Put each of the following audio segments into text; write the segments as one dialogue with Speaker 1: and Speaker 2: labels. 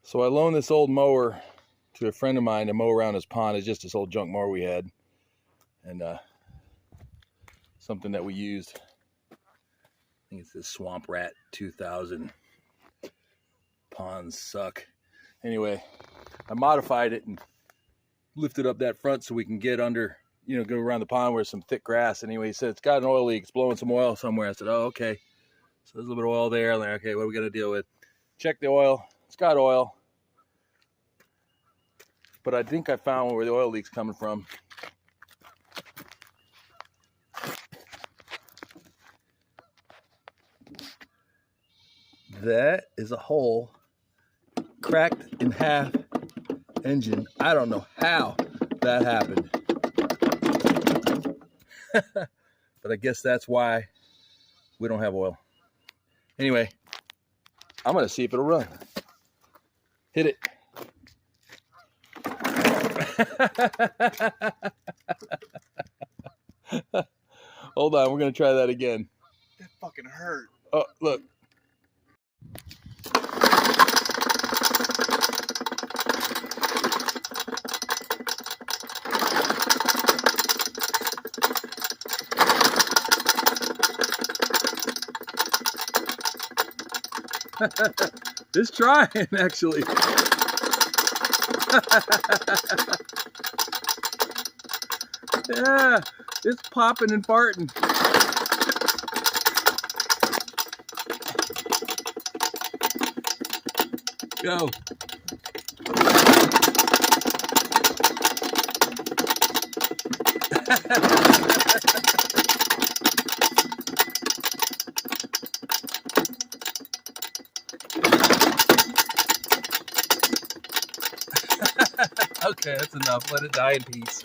Speaker 1: So I loaned this old mower to a friend of mine to mow around his pond. It's just this old junk mower we had, and something that we used. I think it's this Swamp Rat 2000. Ponds suck. Anyway, I modified it and lifted up that front so we can get under, you know, go around the pond where there's some thick grass. Anyway, he said it's got an oil leak. It's blowing some oil somewhere. I said, oh, okay. So there's a little bit of oil there. I'm like, okay, what are we going to deal with? Check the oil. It's got oil. But I think I found where the oil leak's coming from. That is a hole, cracked in half engine. I don't know how that happened. But I guess that's why we don't have oil. Anyway, I'm going to see if it'll run. Hit it. Hold on, we're going to try that again.
Speaker 2: That fucking hurt.
Speaker 1: Oh, look. It's trying, actually. Yeah, it's popping and farting. Go. Okay, that's enough. Let it die in peace.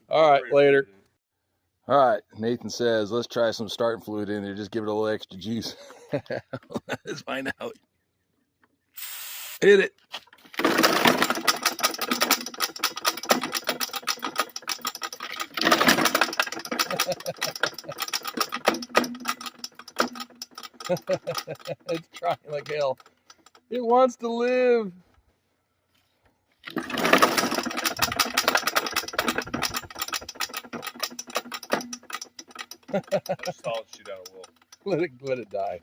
Speaker 1: All right, later. All right, Nathan says, let's try some starting fluid in there. Just give it a little extra juice. Let's find out. Hit it. It's trying like hell. It wants to live.
Speaker 2: Solid shit out of wool.
Speaker 1: Let it die.